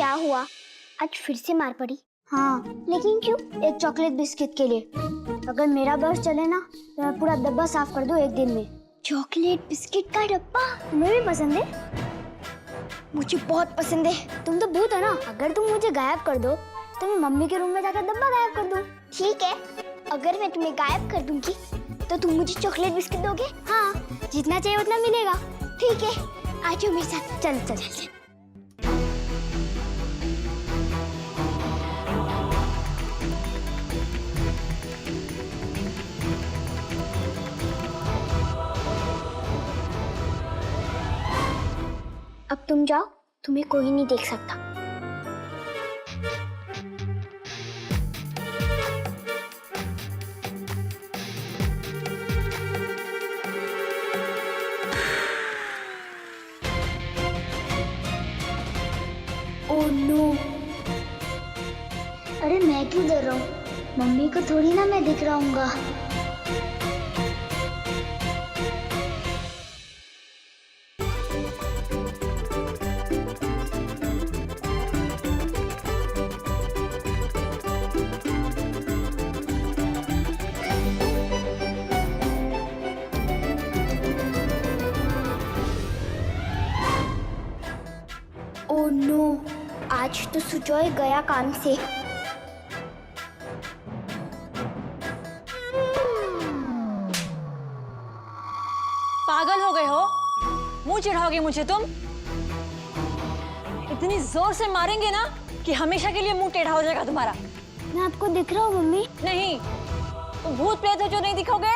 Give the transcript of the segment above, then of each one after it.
क्या हुआ? आज फिर से मार पड़ी? हाँ, लेकिन क्यों? एक चॉकलेट बिस्किट के लिए। अगर मेरा बस चले ना तो मैं पूरा डब्बा साफ कर दूं एक दिन में। चॉकलेट बिस्किट का डब्बा तुम्हें भी पसंद है? मुझे बहुत पसंद है। तुम तो भूत है ना। अगर तुम मुझे गायब कर दो तो मैं मम्मी के रूम में जाकर डब्बा गायब कर दूं। ठीक है, अगर मैं तुम्हें गायब कर दूंगी तो तुम मुझे चॉकलेट बिस्किट दोगे? हाँ, जितना चाहिए उतना मिलेगा। ठीक है, आ जाओ मेरे साथ। चल चल चल। अब तुम जाओ, तुम्हें कोई नहीं देख सकता। Oh no! अरे मैं क्यों डर रहा हूँ? मम्मी को थोड़ी ना मैं दिख रहा हूँगा। Oh no! आज तो सुजॉय गया काम से। पागल हो गए हो? मुंह चिढ़ाओगे मुझे तुम? इतनी जोर से मारेंगे ना कि हमेशा के लिए मुंह टेढ़ा हो जाएगा तुम्हारा। मैं आपको दिख रहा हूँ मम्मी। नहीं, तुम भूत प्रेत हो जो नहीं दिखोगे।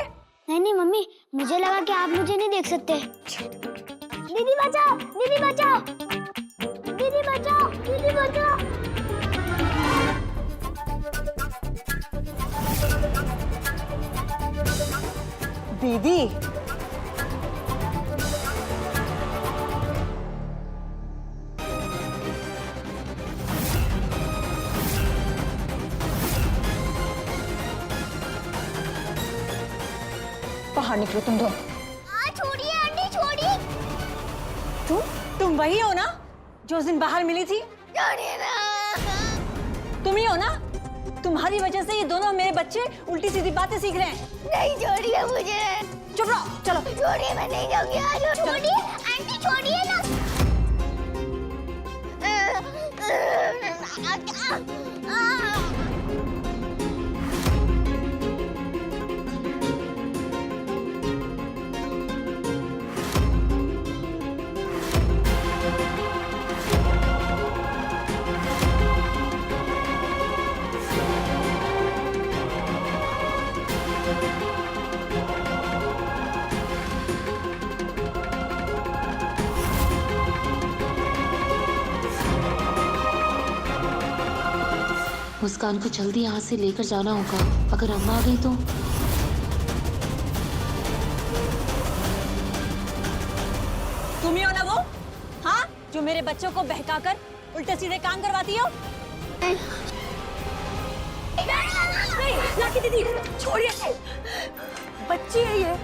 नहीं मम्मी, मुझे लगा कि आप मुझे नहीं देख सकते। दीदी बचाओ! दीदी बचाओ! दीदी बचाओ! दीदी बचाओ! दीदी, बाहर निकलो तुम दो। छोड़िए आंटी, छोड़िए। तुम वही हो ना जो उस दिन बाहर मिली थी? छोड़िए ना। तुम ही हो ना? तुम्हारी वजह से ये दोनों मेरे बच्चे उल्टी सीधी बातें सीख रहे हैं। नहीं, छोड़िए मुझे। चुप रहो, चलो। छोड़िए, मैं नहीं जाऊंगी। छोड़िए आंटी, छोड़िए ना। मुस्कान को जल्दी यहाँ से लेकर जाना होगा। अगर अम्मा आ गई तो। तुम ही हो ना वो? हाँ, जो मेरे बच्चों को बहकाकर उल्टे सीधे काम करवाती हो? नहीं, लाकी दीदी, छोड़िए। बच्ची है ये,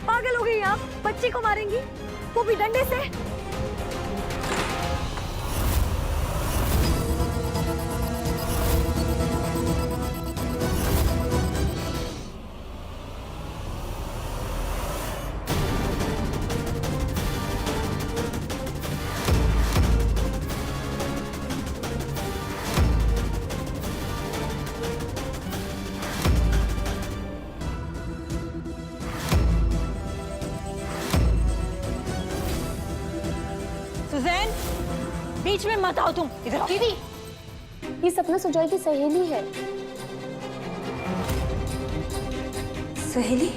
पागल हो गई आप। बच्चे को मारेंगी, वो भी डंडे से। सुजैन, बीच में मत आओ तुम। इधर आओ। दीदी, ये सपना सुजॉय की सहेली है। सहेली?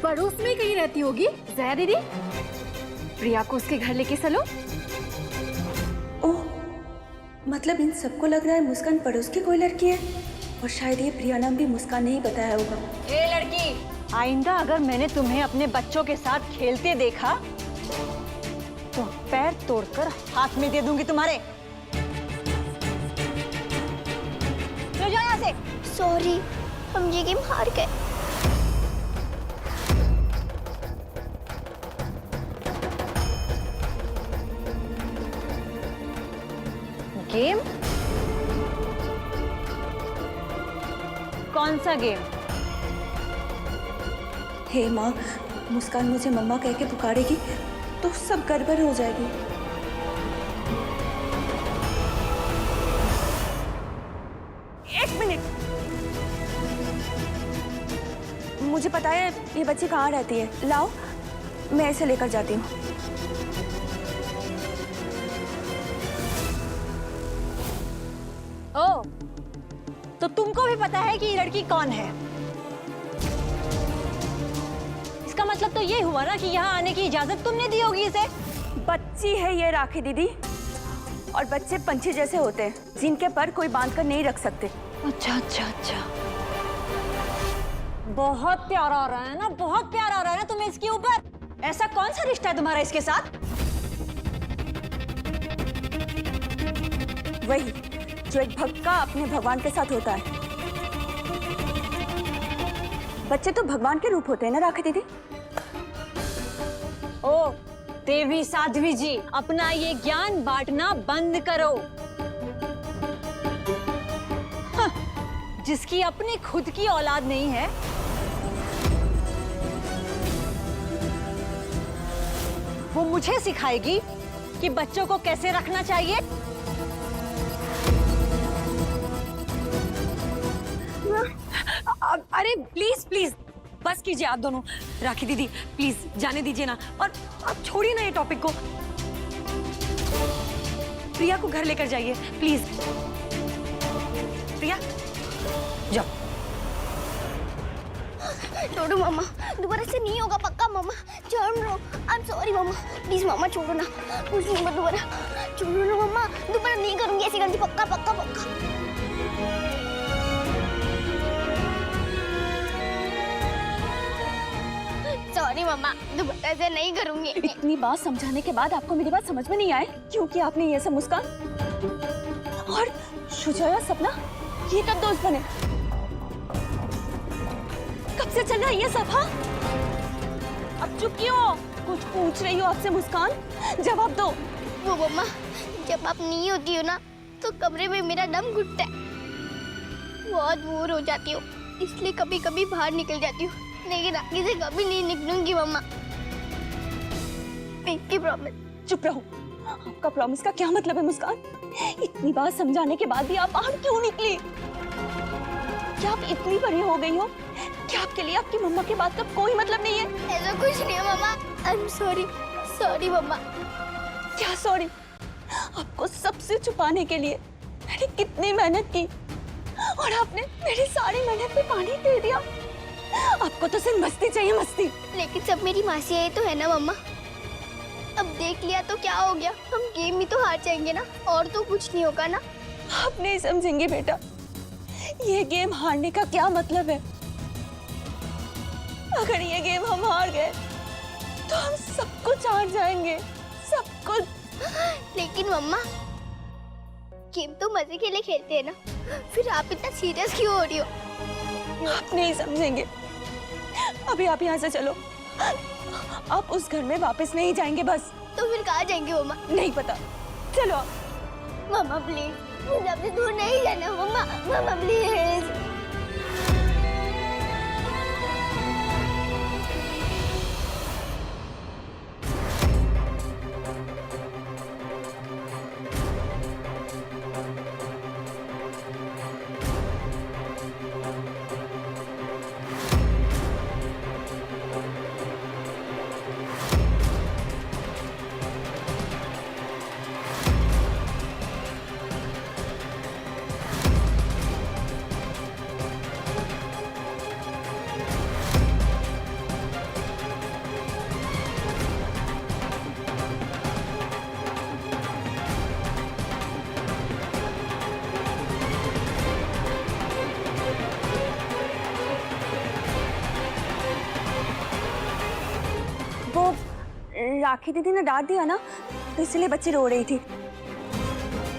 पड़ोस में कहीं रहती होगी जया दीदी। प्रिया को उसके घर लेके चलो। ओह, मतलब इन सबको लग रहा है मुस्कान पड़ोस की कोई लड़की है, और शायद ये प्रिया नाम भी मुस्कान ने ही बताया होगा। ए लड़की, आइंदा अगर मैंने तुम्हें अपने बच्चों के साथ खेलते देखा तो पैर तोड़कर हाथ में दे दूंगी तुम्हारे। चलो जाओ यहाँ से। सॉरी, हम ये गेम हार गए। गेम? कौन सा गेम? हे माँ, मुस्कान मुझे मम्मा कह के पुकारेगी तो सब गड़बड़ हो जाएगी। एक मिनट। मुझे पता है ये बच्ची कहाँ रहती है, लाओ मैं इसे लेकर जाती हूँ। ओ, तो तुमको भी पता है कि ये लड़की कौन है? इसका मतलब तो ये हुआ ना कि यहाँ आने की इजाजत तुमने दी होगी इसे। बच्ची है ये राखी दीदी, और बच्चे पंछी जैसे होते हैं जिनके पर कोई बांध कर नहीं रख सकते। अच्छा अच्छा अच्छा, बहुत प्यार आ रहा है ना, बहुत प्यार आ रहा है ना तुम्हें इसके ऊपर। ऐसा कौन सा रिश्ता है तुम्हारा इसके साथ? वही जो एक भक्त का अपने भगवान के साथ होता है। बच्चे तो भगवान के रूप होते हैं ना राखी दीदी। ओ देवी साध्वी जी, अपना ये ज्ञान बांटना बंद करो। हाँ, जिसकी अपनी खुद की औलाद नहीं है, वो मुझे सिखाएगी कि बच्चों को कैसे रखना चाहिए। अरे प्लीज प्लीज बस कीजिए आप दोनों। राखी दीदी प्लीज जाने दीजिए ना, और आप छोड़िए ना ये टॉपिक को। प्रिया को घर लेकर जाइए प्लीज। प्रिया जाओ। छोड़ो मामा, दोबारा से नहीं होगा पक्का मामा। छोड़ लो, आई एम सॉरी मामा, प्लीज मामा छोड़ो ना, कुछ नहीं मत दोबारा। छोड़ो ना मामा, दोबारा नहीं करूंगी ऐसी गलती, पक्का पक्का पक्का। सॉरी मामा, दोबारा से नहीं करूंगी। इतनी बात समझाने के बाद आपको मेरी बात समझ में नहीं आए क्योंकि आपने ये सब मुस्कान और शुजाया सपना ये कब दोस्त बने? कब से चल रहा है ये सब? हाँ, अब चुप क्यों हो? कुछ पूछ रही हो आपसे मुस्कान, जवाब दो। वो मम्मा, जब आप नहीं होती हो ना तो कमरे में मेरा दम घुटता है, बहुत बोर हो जाती हूँ, इसलिए कभी कभी बाहर निकल जाती हूँ, लेकिन आगे से कभी नहीं निकलूंगी मम्मा। Pinky promise. चुप रहो। आपका प्रॉमिस का क्या मतलब है मुस्कान? इतनी बात समझाने के बाद भी आप बाहर क्यों निकली? क्या आप इतनी बड़ी हो गई हो कि आपके लिए आपकी मम्मा की बात का कोई मतलब नहीं है? ऐसा कुछ नहीं है मम्मा, आई एम सॉरी। सॉरी मम्मा। क्या सॉरी? आपको सबसे छुपाने के लिए मैंने कितनी मेहनत की और आपने मेरी सारी मेहनत पे पानी दे दिया। आपको तो सिर्फ मस्ती चाहिए, मस्ती। लेकिन सब मेरी मासी है तो है ना मम्मा। अब देख लिया तो क्या हो गया, हम गेम में तो हार जाएंगे ना, और तो कुछ नहीं होगा ना। आप नहीं समझेंगे बेटा, ये गेम हारने का क्या मतलब है। अगर ये गेम हम हार गए तो हम सब कुछ हार जाएंगे, सब कुछ। लेकिन मम्मा, गेम तो मजे के लिए खेलते हैं ना, फिर आप इतना सीरियस क्यों हो रही हो? आप नहीं समझेंगे। अभी आप यहाँ से चलो, आप उस घर में वापस नहीं जाएंगे बस। तो फिर कहाँ जाएंगे मम्मा? नहीं पता, चलो। मम्मा प्लीज, मुझे आपसे दूर नहीं जाना मम्मा, मम्मा प्लीज। वो राखी दीदी ने डांट दिया ना, तो इसलिए बच्ची रो रही थी,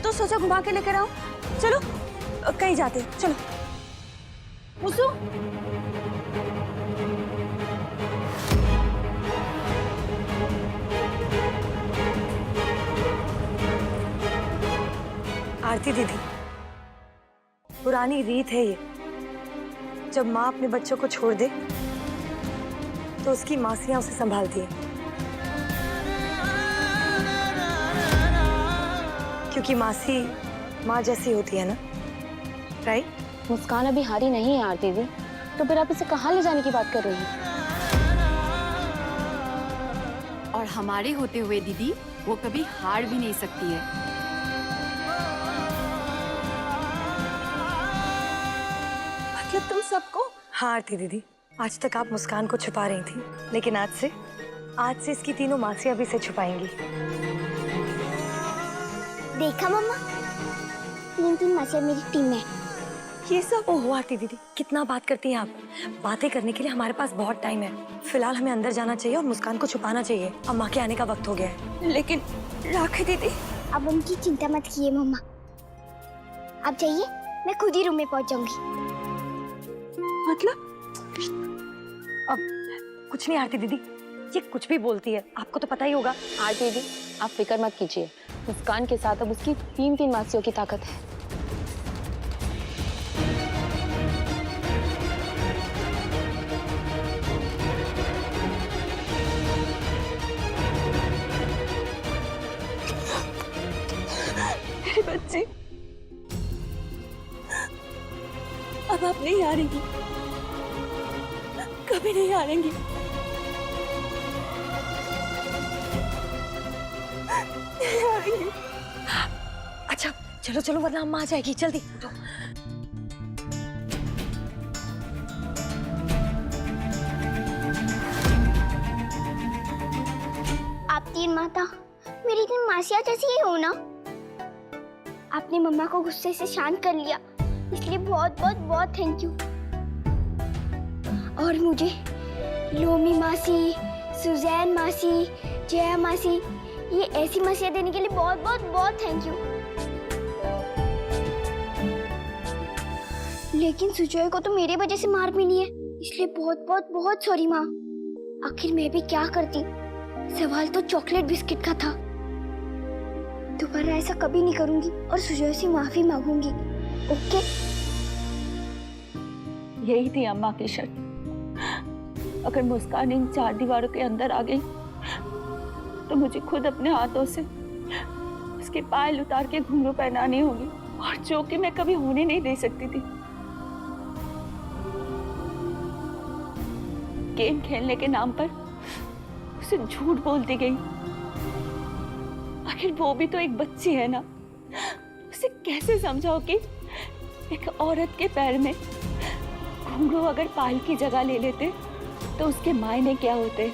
तो सोचा घुमा के लेकर आओ। चलो कहीं जाते हैं, चलो। मुसु, आरती दीदी, पुरानी रीत है ये, जब माँ अपने बच्चों को छोड़ दे तो उसकी मासियां उसे संभालती है, क्योंकि मासी माँ जैसी होती है ना, राइट? मुस्कान अभी हारी नहीं है आरती दी, तो फिर आप इसे कहाँ ले जाने की बात कर रही हैं? और हमारे होते हुए दीदी वो कभी हार भी नहीं सकती है। मतलब तुम सबको? हाँ आरती दीदी, आज तक आप मुस्कान को छुपा रही थी, लेकिन आज से इसकी तीनों मासियां भी इसे छुपाएंगी। देखा मम्मा, 3 मासियां मेरी टीम में। ये सब ओहो आरती दीदी, कितना बात करती हैं आप। बातें करने के लिए हमारे पास बहुत टाइम है। फिलहाल हमें अंदर जाना चाहिए और मुस्कान को छुपाना चाहिए। अब माँ के आने का वक्त हो गया है। लेकिन राखी दीदी। अब उनकी चिंता मत कीजिए मम्मा, आप जाइए, मैं खुद ही रूम में पहुंच जाऊंगी। मतलब? अब कुछ नहीं आरती दीदी, ये कुछ भी बोलती है, आपको तो पता ही होगा। आरती दी, आप फिक्र मत कीजिए, मुस्कान के साथ अब उसकी 3 मासियों की ताकत है। मेरे बच्चे, अब आप नहीं हारेंगी, कभी नहीं हारेंगी। नहीं हारेंगी। अच्छा चलो चलो, वरना अम्मा आ जाएगी, जल्दी उठो। आप 3 माता मेरी 3 मासियां जैसी ही हो ना। आपने मम्मा को गुस्से से शांत कर लिया, इसलिए बहुत बहुत बहुत थैंक यू। और मुझे लोमी मासी, सुजैन मासी, जया मासी, ये ऐसी मासियां देने के लिए बहुत बहुत बहुत थैंक यू। लेकिन सुजय को तो मेरे वजह से मार मिली है, इसलिए बहुत बहुत बहुत सॉरी माँ। आखिर मैं भी क्या करती, सवाल तो चॉकलेट बिस्किट का था। दोबारा ऐसा कभी नहीं करूंगी और सुजय से माफी मांगूंगी, ओके? यही थी अम्मा की शर्त। अगर मुस्कान इन 4 दीवारों के अंदर आ गई तो मुझे खुद अपने हाथों से उसके पायल उतार के घुंघरू पहनानी होगी, और जो कि मैं कभी होने नहीं दे सकती थी। गेम खेलने के नाम पर उसे झूठ बोलती गई। आखिर वो भी तो एक बच्ची है ना, उसे कैसे समझाओ कि एक औरत के पैर में घुंघरू अगर पायल की जगह ले लेते तो उसके मायने क्या होते।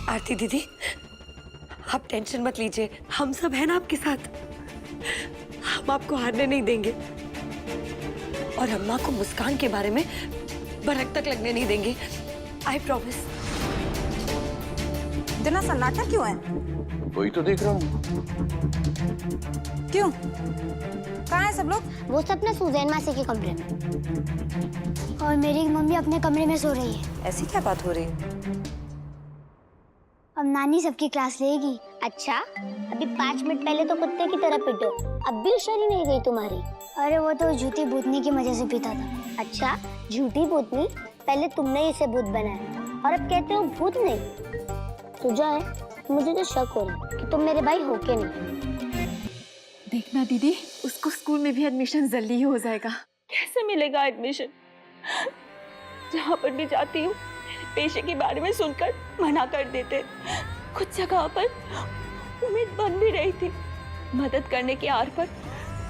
आरती दीदी, आप टेंशन मत लीजिए, हम सब हैं ना आपके साथ। हम आपको हारने नहीं देंगे और अम्मा को मुस्कान के बारे में भनक तक लगने नहीं देंगे, आई प्रॉमिस। इतना सन्नाटा क्यों है? वही तो देख रहा हूँ। क्यों? कहाँ है सब लोग? वो सब ना सुजैन मासी के कमरे में, और मेरी मम्मी अपने कमरे में सो रही है। ऐसी क्या बात हो रही है? अब नानी सबकी क्लास लेगी। अच्छा, अभी 5 मिनट पहले तो कुत्ते की तरह पीटो, अब भी होशियारी नहीं गई तुम्हारी। अरे वो तो झूठी भूतनी की मजे से पीता था। अच्छा, झूठी भूतनी? पहले तुमने इसे भूत बनाया और अब कहते हो भूत नहीं। सुजय, मुझे तो शक हो रहा है कि तुम मेरे भाई हो के नहीं। देखना दीदी, उसको स्कूल में भी एडमिशन जल्दी ही हो जाएगा। कैसे मिलेगा एडमिशन? जहाँ पर भी जाती हूँ पेशे के बारे में सुनकर मना कर देते। कुछ जगह पर उम्मीद बन भी रही थी, मदद करने के आड़ पर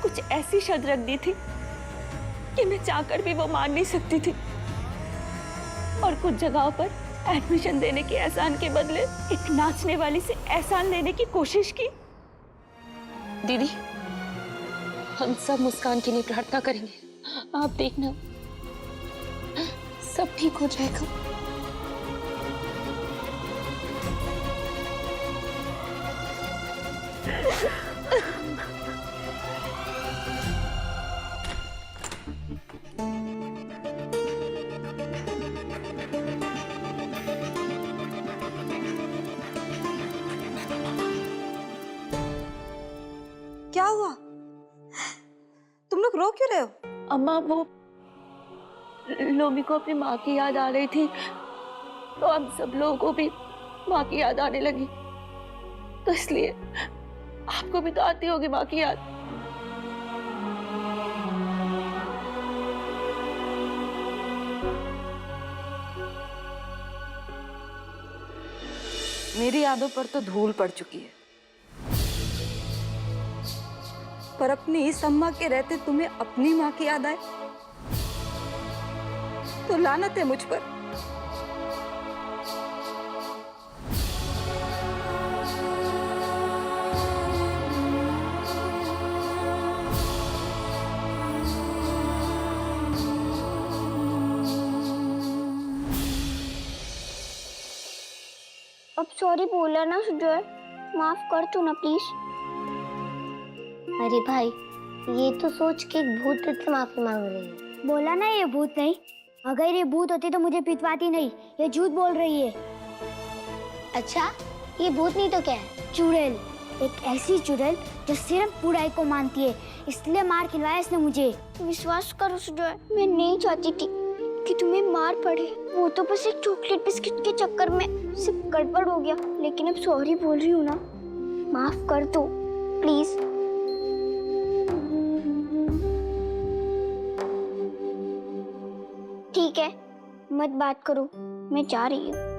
कुछ ऐसी शर्त रख दी थी कि मैं चाहकर भी वो मान नहीं सकती थी। और कुछ जगहों पर एडमिशन देने के एहसान के बदले एक नाचने वाली से एहसान लेने की कोशिश की। दीदी, हम सब मुस्कान के लिए प्रार्थना करेंगे, आप देखना सब ठीक हो जाएगा। तुम लोग रो क्यों रहे हो? अम्मा वो लोमी को अपनी माँ की याद आ रही थी, तो हम सब लोगों को भी माँ की याद आने लगी, तो इसलिए आपको भी तो आती होगी माँ की याद। मेरी यादों पर तो धूल पड़ चुकी है, पर अपनी इस अम्मा के रहते तुम्हें अपनी माँ की याद आए तो लानत है मुझ पर। अब सॉरी बोला ना सुजय, माफ कर तू ना प्लीज। अरे भाई, ये तो सोच के एक भूत तुझसे माफी मांग रही है। बोला ना ये भूत नहीं, अगर ये भूत होती तो मुझे पिटवाती नहीं, ये झूठ बोल रही है। अच्छा, ये भूत नहीं तो क्या है? चुड़ैल, एक ऐसी चुड़ैल जो सिर्फ बुराई को मानती है, इसलिए मार खिलवाया इसने मुझे। विश्वास करो सुजय, मैं नहीं चाहती थी कि तुम्हें मार पड़े, वो तो बस एक चॉकलेट बिस्किट के चक्कर में सिर्फ गड़बड़ हो गया। लेकिन अब सॉरी बोल रही हूँ ना, माफ कर दो प्लीज। ठीक है, मत बात करो, मैं जा रही हूँ।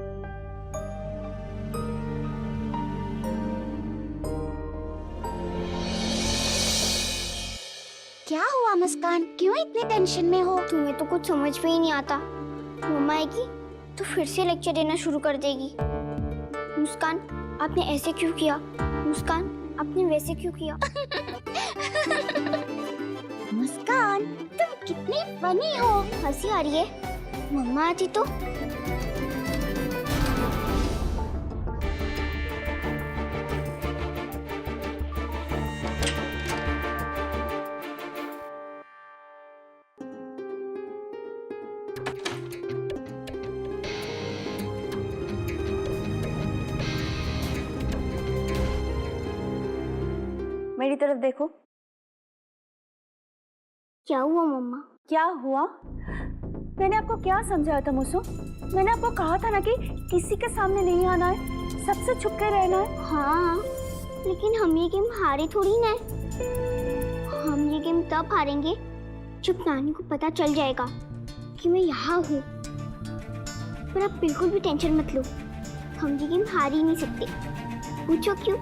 क्या हुआ मुस्कान, क्यों इतनी टेंशन में हो? तुम्हें तो कुछ समझ में ही नहीं आता। मम्मा आएगी तो फिर से लेक्चर देना शुरू कर देगी। मुस्कान, आपने ऐसे क्यों किया? मुस्कान, आपने वैसे क्यों किया? मुस्कान, तुम कितनी फनी हो। हंसी आ रही है? मम्मा आती तो? मेरी तरफ देखो। क्या हुआ मम्मा? क्या हुआ? मैंने आपको क्या समझाया था मुसो? मैंने आपको कहा था ना कि किसी के सामने नहीं आना है, सबसे छुप के रहना है। हाँ, लेकिन हम ये गेम हारे थोड़ी ना है। हम ये गेम तब हारेंगे जब नानी को पता चल जाएगा कि मैं यहाँ हूँ। पर आप बिल्कुल भी टेंशन मत लो, हम ये गेम हार ही नहीं सकते। पूछो क्यों?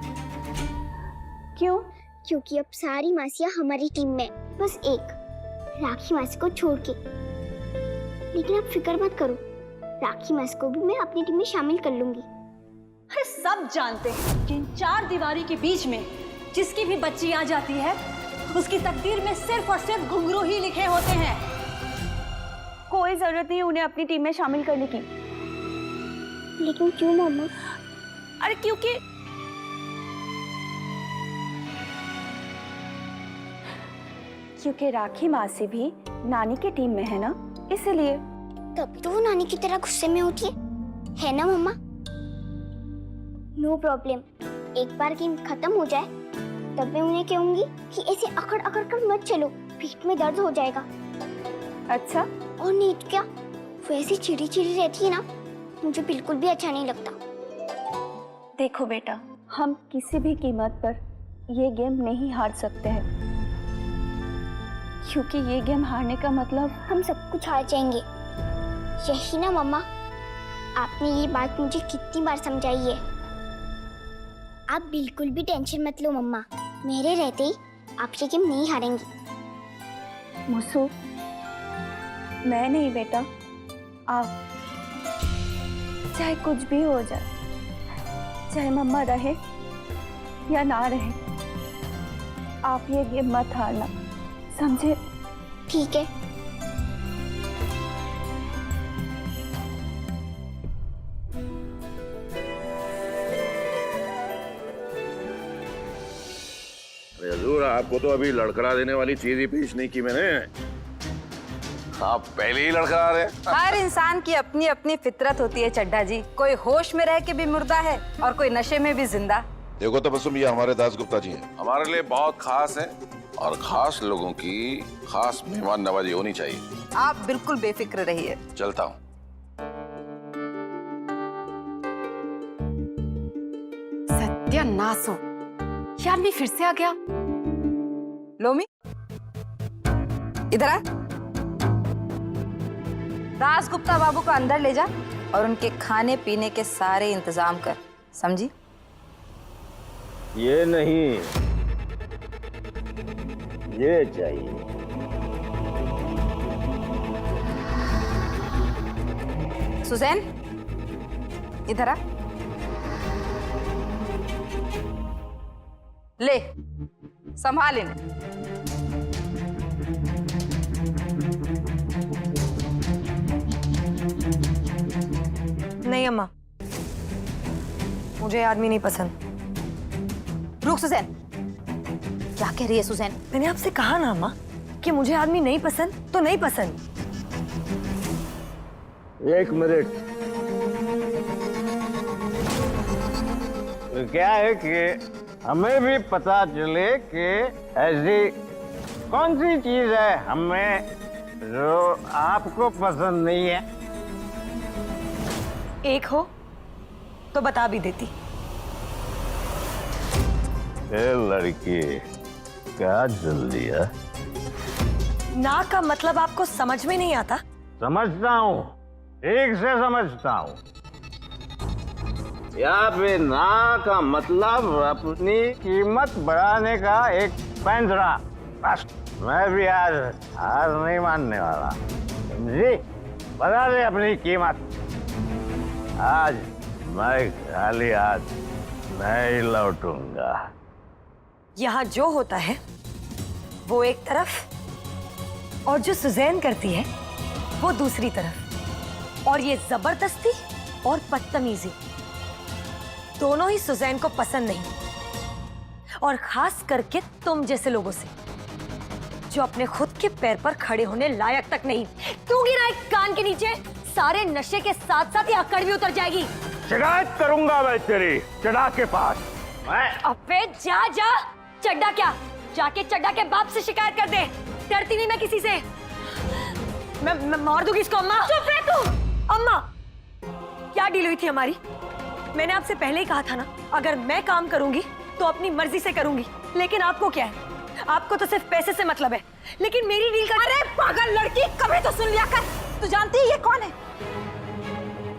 क्यों? क्योंकि अब सारी मासियाँ हमारी टीम में, बस एक, राखी मासी को छोड़ के। लेकिन आप फिक्र मत करो, राखी मासी को भी मैं अपनी टीम में शामिल कर लूंगी। अरे सब जानते हैं कि इन चार दीवारी के बीच में जिसकी भी बच्ची आ जाती है, उसकी तकदीर में सिर्फ और सिर्फ घुंघरू ही लिखे होते हैं। कोई जरूरत नहीं उन्हें अपनी टीम में शामिल करने की। लेकिन क्यों मम्मा? अरे क्योंकि राखी मासी भी नानी की टीम में है ना, इसलिए। तब तो वो नानी की तरह गुस्से में होती है ना मम्मा? नो प्रॉब्लम, एक बार गेम खत्म हो जाए तब मैं उन्हें कहूंगी कि ऐसे अकड़ अकड़ कर मत चलो, पीठ में दर्द हो जाएगा। अच्छा, और नहीं तो क्या, वैसी चिड़ी चिड़ी रहती है ना, मुझे बिल्कुल भी अच्छा नहीं लगता। देखो बेटा, हम किसी भी कीमत पर ये गेम नहीं हार सकते हैं, क्योंकि ये गेम हारने का मतलब हम सब कुछ हार जाएंगे। यही ना मम्मा, आपने ये बात मुझे कितनी बार समझाई है। आप बिल्कुल भी टेंशन मत लो मम्मा, मेरे रहते ही आप ये गेम नहीं हारेंगी। मुसु, मैं नहीं बेटा, आप। चाहे कुछ भी हो जाए, चाहे मम्मा रहे या ना रहे, आप ये गेम मत हारना, समझे? ठीक है। हजूर, आपको तो अभी लड़खड़ा देने वाली चीज ही पेश नहीं की मैंने, आप पहले ही लड़खड़ा रहे हैं। हर इंसान की अपनी अपनी फितरत होती है चड्ढा जी, कोई होश में रह के भी मुर्दा है और कोई नशे में भी जिंदा। देखो तबस्सुम, ये हमारे दास गुप्ता जी हैं, हमारे लिए बहुत खास है और खास लोगों की खास मेहमान नवाजी होनी चाहिए। आप बिल्कुल बेफिक्र रहिए। चलता हूँ। सत्यानाश हो, ये आदमी फिर से आ गया। लोमी, इधर आ। दासगुप्ता बाबू को अंदर ले जा और उनके खाने पीने के सारे इंतजाम कर, समझी? ये नहीं, ये चाहिए। सुजैन, इधर आ। ले, संभाल इन्हें। नहीं अम्मा, मुझे आदमी नहीं पसंद। रुक सुजैन, क्या कह रही है सुजैन? मैंने आपसे कहा ना अम्मा कि मुझे आदमी नहीं पसंद तो नहीं पसंद। एक मिनट। तो क्या है कि हमें भी पता चले कि ऐसी कौन सी चीज है हमें जो आपको पसंद नहीं है। एक हो तो बता भी देती। ए लड़की, क्या जल्दी है? ना का मतलब आपको समझ में नहीं आता? समझता हूँ, ठीक से समझता हूँ। यहाँ पे ना का मतलब अपनी कीमत बढ़ाने का एक पैंतरा। बस मैं भी आज हार नहीं मानने वाला, समझी? बढ़ा दे अपनी कीमत। आज मैं खाली हाथ नहीं लौटूंगा। यहाँ जो होता है वो एक तरफ और जो सुजैन करती है वो दूसरी तरफ, और ये जबरदस्ती और बदतमीजी दोनों ही सुजैन को पसंद नहीं, और खास करके तुम जैसे लोगों से जो अपने खुद के पैर पर खड़े होने लायक तक नहीं। क्यों गिरा एक कान के नीचे? सारे नशे के साथ साथ ये अकड़ भी उतर जाएगी। शिकायत करूंगा मैं तेरी चढ़ा के पास। मैं अबे जा जा। चड्डा क्या? जाके चड्डा के बाप से शिकायत कर दे। डरती नहीं मैं किसी से। मैं मार दूंगी इसको। अम्मा चुप रह तू। अम्मा, क्या डील हुई थी हमारी? मैंने आपसे पहले ही कहा था ना, अगर मैं काम करूंगी तो अपनी मर्जी से करूंगी। लेकिन आपको क्या है? आपको तो सिर्फ पैसे से मतलब है, लेकिन मेरी डील का। अरे पागल लड़की, कभी तो सुन लिया कर। तू जानती है ये कौन है?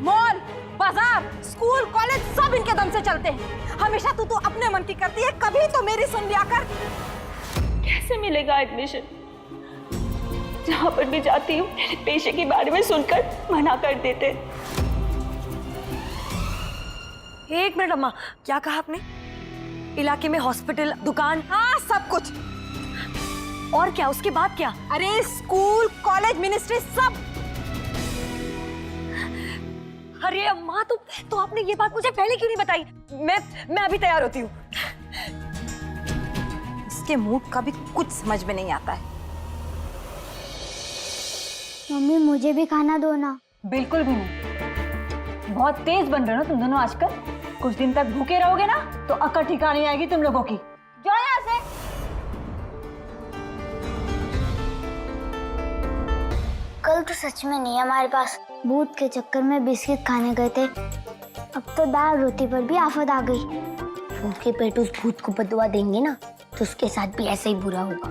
मॉल, बाजार, स्कूल, कॉलेज सब इनके दम से चलते हैं। हमेशा तू अपने मन की करती है, कभी तो मेरी सुन लिया कर। कैसे मिलेगा एडमिशन? जहाँ पर भी जाती हूँ मेरे पेशे के बारे में सुनकर मना कर देते। एक मिनट अम्मा, क्या कहा आपने? इलाके में हॉस्पिटल, दुकान? हाँ, सब कुछ। और क्या? उसके बाद क्या? अरे स्कूल, कॉलेज, मिनिस्ट्री सब। अरे अम्मा, तो आपने ये बात मुझे पहले क्यों नहीं बताई? मैं अभी तैयार होती हूँ। इसके मूड का भी कुछ समझ में नहीं आता है। मम्मी मुझे भी खाना दो ना। बिल्कुल भी नहीं। बहुत तेज बन रहे हो ना तुम दोनों आजकल। कुछ दिन तक भूखे रहोगे ना तो अकड़ ठिकाने आएगी तुम लोगों की। जाओ यहाँ से। कल तो सच में नहीं हमारे पास। भूत के चक्कर में बिस्किट खाने गए थे, अब तो दाल रोटी पर भी आफत आ गई। उनके पेट उस भूत को बदुआ देंगे ना तो उसके साथ भी ऐसे ही बुरा होगा।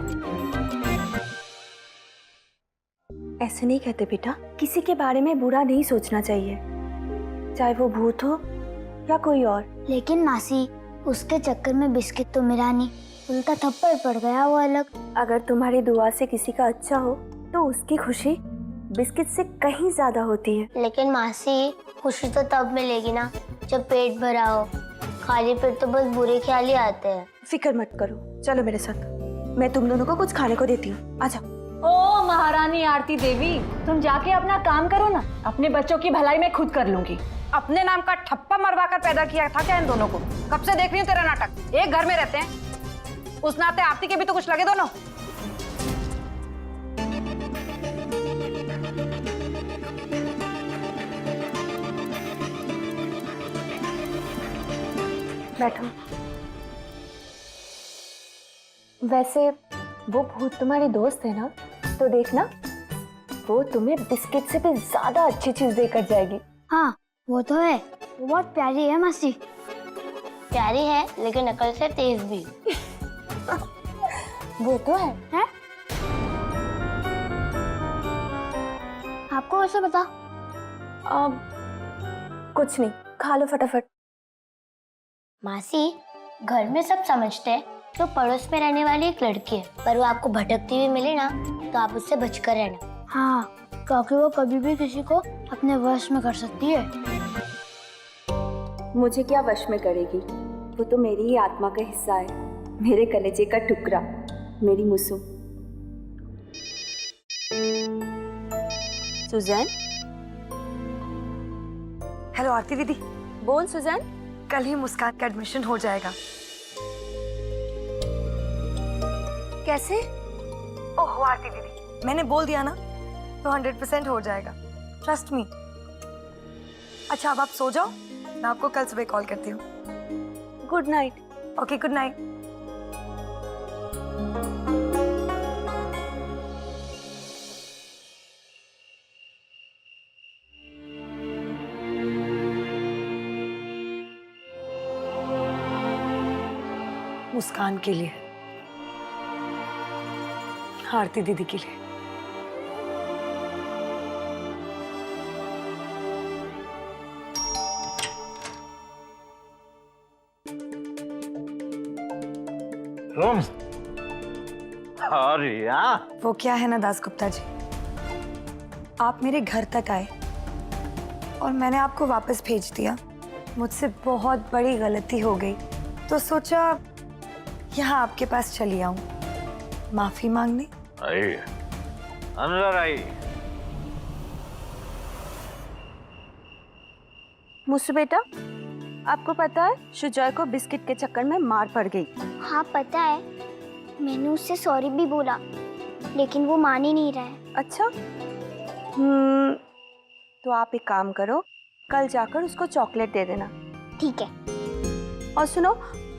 ऐसे नहीं कहते बेटा, किसी के बारे में बुरा नहीं सोचना चाहिए, चाहे वो भूत हो या कोई और। लेकिन मासी, उसके चक्कर में बिस्किट तो मिला नहीं, उल्टा थप्पड़ पड़ गया वो अलग। अगर तुम्हारी दुआ से किसी का अच्छा हो तो उसकी खुशी बिस्किट से कहीं ज्यादा होती है। लेकिन मासी, खुशी तो तब मिलेगी ना जब पेट भरा हो। खाली पेट तो बस बुरे ख्याल ही आते हैं। फिक्र मत करो, चलो मेरे साथ, मैं तुम दोनों को कुछ खाने को देती हूँ। आजा। ओ महारानी आरती देवी, तुम जाके अपना काम करो ना, अपने बच्चों की भलाई मैं खुद कर लूंगी। अपने नाम का ठप्पा मरवा कर पैदा किया था क्या इन दोनों को? कब से देख रही हूँ तेरा नाटक। एक घर में रहते हैं, उस नाते आरती के भी तो कुछ लगे दोनों। बैठो। वैसे वो भूत तुम्हारी दोस्त है ना, तो देखना वो तुम्हें बिस्किट से भी ज्यादा अच्छी चीज देकर जाएगी। हाँ वो तो है, वो बहुत प्यारी है मासी। प्यारी है लेकिन अकल से तेज भी। वो तो है। हैं? आपको कैसे पता? अब कुछ नहीं, खा लो फटाफट। मासी, घर में सब समझते हैं तो पड़ोस में रहने वाली एक लड़की है, पर वो आपको भटकती हुई मिले ना तो आप उससे बचकर रहना। हाँ, क्योंकि वो कभी भी किसी को अपने वश में कर सकती है। मुझे क्या वश में करेगी, वो तो मेरी ही आत्मा का हिस्सा है, मेरे कलेजे का टुकड़ा, मेरी मुसु। सुजैन। हेलो आरती दीदी। बोल सुजैन। कल ही मुस्कान का एडमिशन हो जाएगा। कैसे? ओहो आरती दीदी, मैंने बोल दिया ना, तो 100% हो जाएगा, ट्रस्ट मी। अच्छा अब आप सो जाओ, मैं आपको कल सुबह कॉल करती हूँ। Good night. Okay, good night. Muskan के लिए, आरती दीदी के लिए। तुम और यहाँ वो क्या है ना दास गुप्ता जी, आप मेरे घर तक आए और मैंने आपको वापस भेज दिया। मुझसे बहुत बड़ी गलती हो गई, तो सोचा यहाँ आपके पास चली आऊं माफी मांगने। आइए, अंदर आइए। मुसु बेटा, आपको पता है शुजॉय को बिस्किट के चक्कर में मार पड़ गई। हाँ पता है, मैंने उससे सॉरी भी बोला, लेकिन वो मान ही नहीं रहा है। अच्छा, तो आप एक काम करो, कल जाकर उसको चॉकलेट दे देना। ठीक है। और सुनो,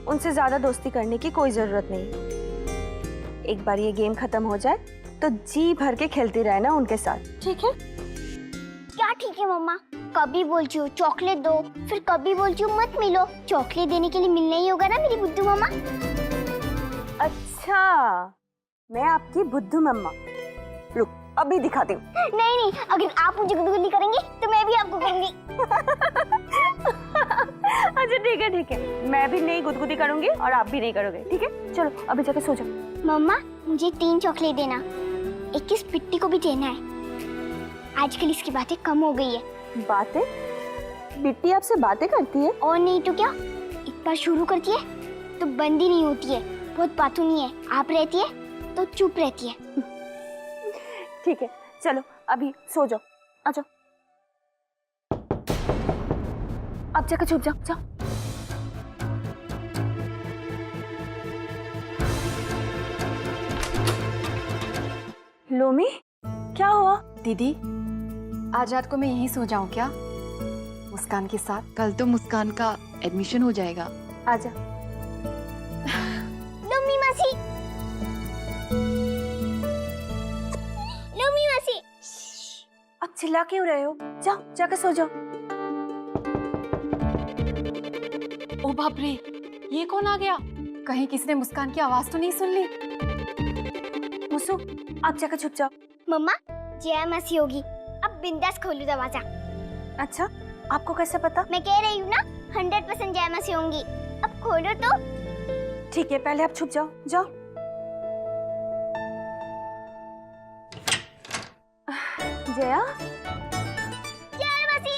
उनसे ज्यादा दोस्ती करने की कोई जरूरत नहीं। एक बार ये गेम खत्म हो जाए तो जी भर के खेलती रहना उनके साथ, ठीक है? क्या ठीक है मम्मा? कभी बोलती हूँ चॉकलेट दो, फिर कभी बोलती हूँ मत मिलो। चॉकलेट देने के लिए मिलना ही होगा ना मेरी बुद्धू मम्मा। अच्छा, मैं आपकी बुद्धू मम्मा। रुक, अभी दिखाती हूँ। नहीं नहीं, अगर आप मुझे गुदगुदी करेंगी तो मैं भी आपको करूंगी। अच्छा ठीक है, मैं भी नहीं गुदगुदी करूंगी और आप भी नहीं करोगे, ठीक है? चलो अभी जाके सो जाओ। मम्मा मुझे 3 चॉकलेट देना, एक किस पिट्टी को भी देना है। आजकल इसकी बातें कम हो गई है। बातें? बिट्टी आपसे बातें करती है? और नहीं तो क्या, एक बार शुरू करती है तो बंद ही नहीं होती है। बहुत बातूनी है। आप रहती है तो चुप रहती है। ठीक है, चलो अभी सो जाओ, आ जाओ। अब जाकर छुप जाओ, जाओ। लोमी, क्या हुआ? दीदी, आज रात को मैं यहीं सो जाऊं क्या मुस्कान के साथ? कल तो मुस्कान का एडमिशन हो जाएगा। आजा। लोमी मासी, लोमी मासी। अब चिल्ला क्यों रहे हो? जाओ, जाकर सो जाओ। ओ बाप रे, ये कौन आ गया? कहीं किसी ने मुस्कान की आवाज तो नहीं सुन ली? मुसु, आप जाकर छुप जाओ। मम्मा जया मासी होगी। अब बिंदास खोलो दरवाजा। अच्छा, आपको कैसे पता? मैं कह रही हूँ ना, 100% जया मासी होंगी। अब खोलो तो। ठीक है, पहले आप छुप जाओ, जाओ। जया, जया मासी।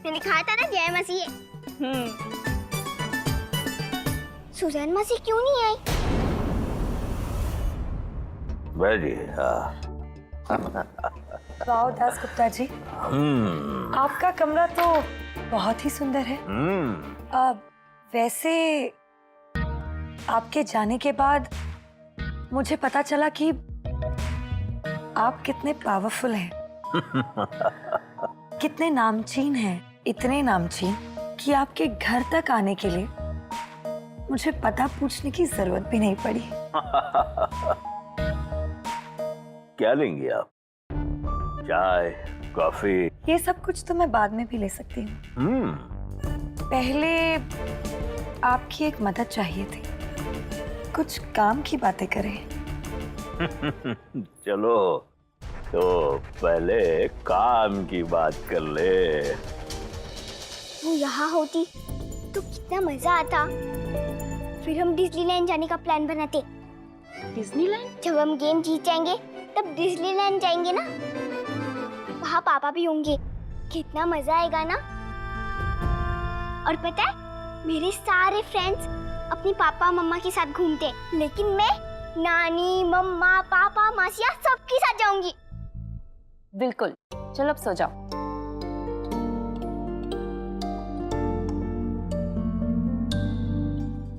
मैंने कहा था ना जया मासी है। सुजैन मासी क्यों नहीं आई? बैठिए। वाओ दास गुप्ता जी, आपका कमरा तो बहुत ही सुंदर है। वैसे आपके जाने के बाद मुझे पता चला कि आप कितने पावरफुल हैं, कितने नामचीन हैं, इतने नामचीन कि आपके घर तक आने के लिए मुझे पता पूछने की जरूरत भी नहीं पड़ी। क्या लेंगे आप? चाय, कॉफी? ये सब कुछ तो मैं बाद में भी ले सकती हूँ। पहले आपकी एक मदद चाहिए थी, कुछ काम की बातें करें। चलो तो पहले काम की बात कर ले। वो यहाँ होती तो कितना मजा आता। फिर हम डिज्नीलैंड जाने का प्लान बनाते। डिज्नीलैंड? जब हम गेम जीत जाएंगे तब डिज्नीलैंड जाएंगे ना, वहाँ पापा भी होंगे, कितना मजा आएगा ना। और पता है मेरे सारे फ्रेंड्स अपने पापा मम्मा के साथ घूमते हैं, लेकिन मैं नानी मम्मा पापा मासिया सबके साथ जाऊंगी। बिल्कुल, चलो अब सो जाओ।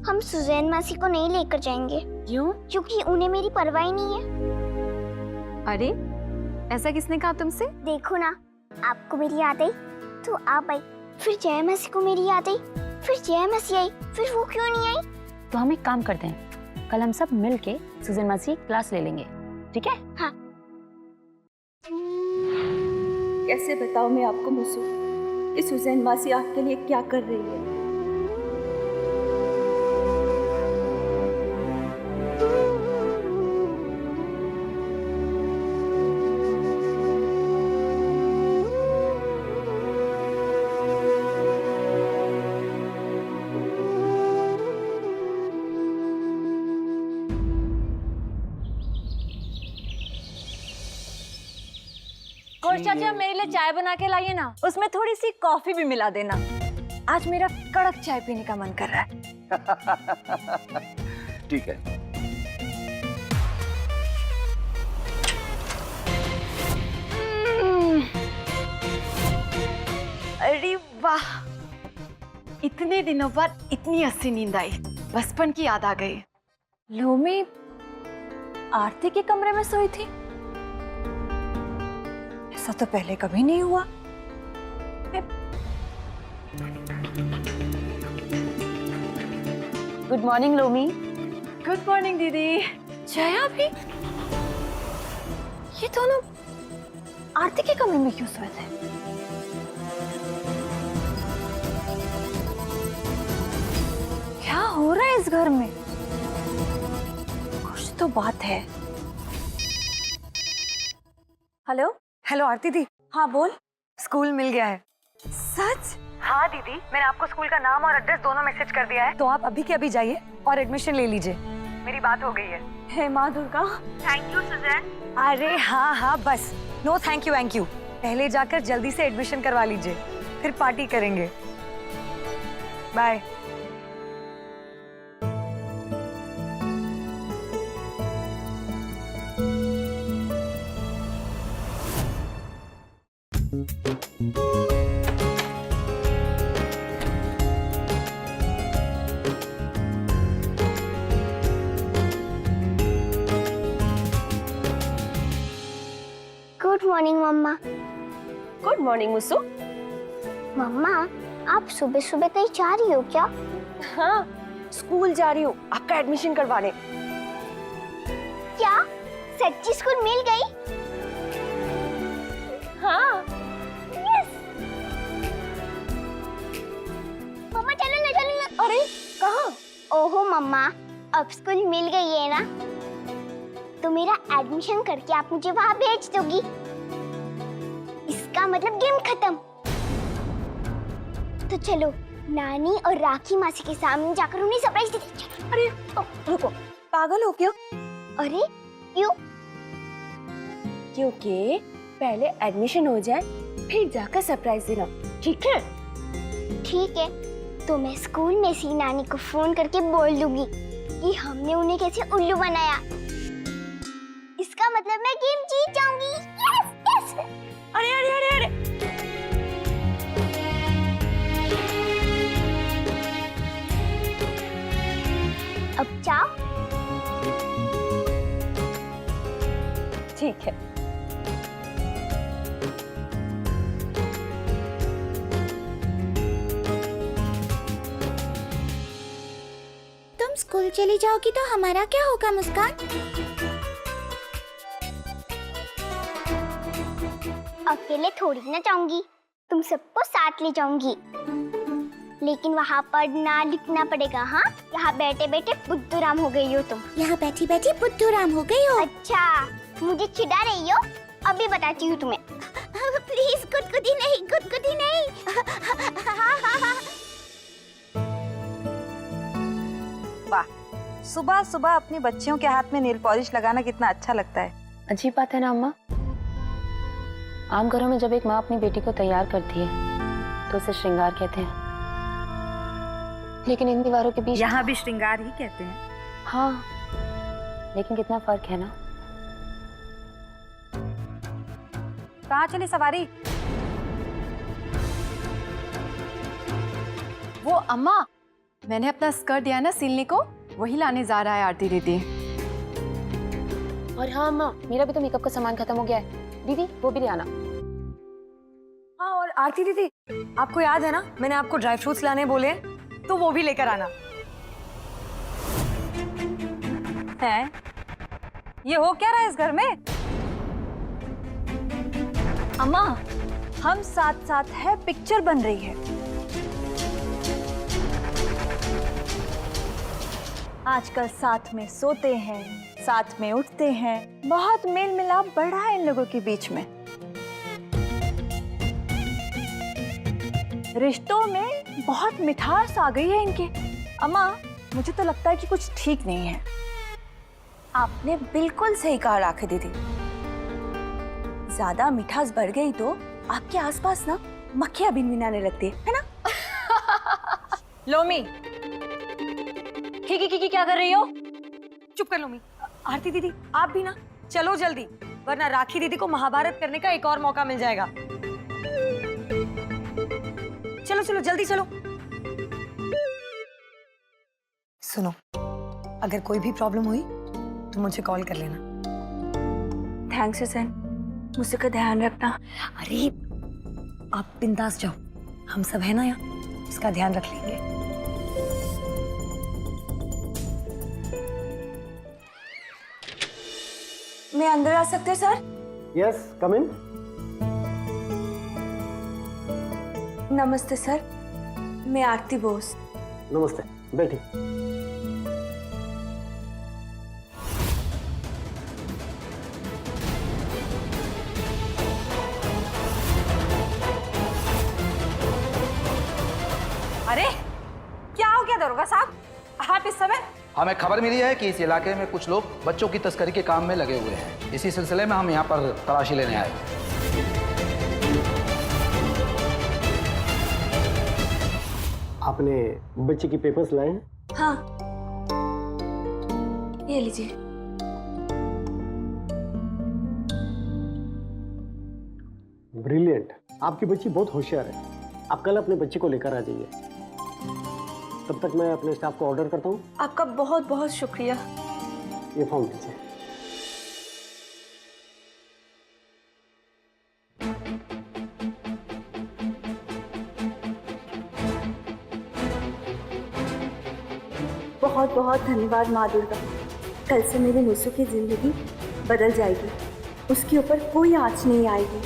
हम सुजैन मासी को नहीं लेकर जाएंगे। क्यों? क्योंकि उन्हें मेरी परवाह ही नहीं है। अरे ऐसा किसने कहा तुमसे? देखो ना, आपको मेरी याद आई तो आप आई, फिर जया मासी को मेरी याद आई, फिर जया मासी आई, फिर वो क्यों नहीं आई? तो हम एक काम करते हैं, कल हम सब मिल के सुजैन मासी की क्लास ले लेंगे, ठीक है? हाँ। कैसे बताऊं मैं आपको मुसु कि सुजैन मासी आपके लिए क्या कर रही है। और चाचा मेरे लिए चाय बना के लाइए ना, उसमें थोड़ी सी कॉफी भी मिला देना। आज मेरा कड़क चाय पीने का मन कर रहा है। ठीक है। अरे वाह, इतने दिनों बाद इतनी अच्छी नींद आई, बचपन की याद आ गई। लोमी आरती के कमरे में सोई थी? ऐसा तो पहले कभी नहीं हुआ। Good morning loamy. Good morning दीदी। जया भी? ये दोनों आरती के कमरे में क्यों सोए थे? क्या हो रहा है इस घर में? कुछ तो बात है। हेलो हेलो आरती दी। हाँ बोल। स्कूल मिल गया है। सच? हाँ दीदी, मैंने आपको स्कूल का नाम और एड्रेस दोनों मैसेज कर दिया है, तो आप अभी के अभी जाइए और एडमिशन ले लीजिए। मेरी बात हो गई है। हे माँ दुर्गा। Thank you Suzanne. अरे हाँ बस, नो थैंक यू। पहले जाकर जल्दी से एडमिशन करवा लीजिए, फिर पार्टी करेंगे। बाय। गुड मॉर्निंग मम्मा। Good morning Musu. मम्मा आप सुबह सुबह कहीं जा रही हो क्या? हाँ, स्कूल जा रही हूँ आपका एडमिशन करवाने। क्या सच्ची स्कूल मिल गई? हाँ। यस। मम्मा चलो ना। अरे कहाँ? ओहो मम्मा, अब स्कूल मिल गई है ना, तो मेरा एडमिशन करके आप मुझे वहाँ भेज दोगी। इसका मतलब गेम खत्म। तो चलो नानी और राखी मासी के सामने जाकर उन्हें सरप्राइज देते हैं। अरे रुको, पागल हो क्या? अरे क्यों? क्योंकि पहले एडमिशन हो जाए फिर जाकर सरप्राइज देना, ठीक है? ठीक है, तो मैं स्कूल में सी नानी को फोन करके बोल दूंगी कि हमने उन्हें कैसे उल्लू बनाया। इसका मतलब मैं गेम जीत जाऊंगी। यस। अरे अरे अरे अरे, अब जाओ। ठीक है। स्कूल चली जाओगी तो हमारा क्या होगा मुस्कान? अकेले थोड़ी ना जाऊंगी, तुम सबको साथ ले जाऊंगी। लेकिन वहाँ पढ़ना लिखना पड़ेगा। हाँ, यहाँ बैठे बैठे बुद्धूराम हो गई हो तुम। यहाँ बैठी बैठी बुद्धूराम हो गई हो? अच्छा, मुझे चिढ़ा रही हो? अभी बताती हूँ तुम्हें। प्लीज गुदगुदी नहीं, गुदगुदी नहीं। वाह, सुबह सुबह अपनी बच्चियों के हाथ में नेल पॉलिश लगाना कितना अच्छा लगता है। अजीब बात है ना अम्मा, आम घरों में जब एक माँ अपनी बेटी को तैयार करती है तो उसे श्रृंगार कहते हैं, लेकिन इन दीवारों के बीच यहाँ भी श्रृंगार ही कहते हैं। हाँ, लेकिन कितना फर्क है ना। कहाँ चली सवारी? वो अम्मा, मैंने अपना स्कर्ट दिया ना सिलने को, वही लाने जा रहा है आरती दीदी। और हाँ अम्मा, मेरा भी तो मेकअप का सामान खत्म हो गया है, दीदी वो भी ले आना। हाँ, और आरती दीदी, आपको याद है ना मैंने आपको ड्राई फ्रूट्स लाने बोले, तो वो भी लेकर आना। है? ये हो क्या रहा है इस घर में? अम्मा, हम साथ साथ है, पिक्चर बन रही है। आजकल साथ में सोते हैं, साथ में उठते हैं, बहुत मेल मिलाप बढ़ा है इन लोगों के बीच में। रिश्तों में बहुत मिठास आ गई है इनके। अम्मा, मुझे तो लगता है कि कुछ ठीक नहीं है। आपने बिल्कुल सही कहा राखी दीदी, ज्यादा मिठास बढ़ गई तो आपके आसपास ना मक्खियां भिनभिनाने लगती है ना? लोमी, की क्या कर रही हो? चुप कर लोमी। आरती दीदी, आप भी ना चलो जल्दी, वरना राखी दीदी को महाभारत करने का एक और मौका मिल जाएगा। चलो चलो जल्दी चलो। सुनो, अगर कोई भी प्रॉब्लम हुई तो मुझे कॉल कर लेना। थैंक्स सुसैन, मुझसे का ध्यान रखना। अरे आप बिंदास जाओ, हम सब है ना यहाँ, इसका ध्यान रख लेंगे। मैं अंदर आ सकते हैं सर? यस, कम इन। नमस्ते सर, मैं आरती बोस। नमस्ते, बैठी। अरे क्या हो गया दरोगा साहब, आप इस समय? हमें खबर मिली है कि इस इलाके में कुछ लोग बच्चों की तस्करी के काम में लगे हुए हैं। इसी सिलसिले में हम यहाँ पर तलाशी लेने आए। आपने बच्चे की पेपर्स लाए हैं? हाँ, ये लीजिए। ब्रिलियंट, आपकी बच्ची बहुत होशियार है। आप कल अपने बच्चे को लेकर आ जाइए। तब तक मैं अपने स्टाफ को ऑर्डर करता हूँ। आपका बहुत बहुत शुक्रिया। ये फॉर्म दीजिए। बहुत बहुत धन्यवाद माँ दुर्गा। कल से मेरी मुसु की जिंदगी बदल जाएगी, उसके ऊपर कोई आँच नहीं आएगी।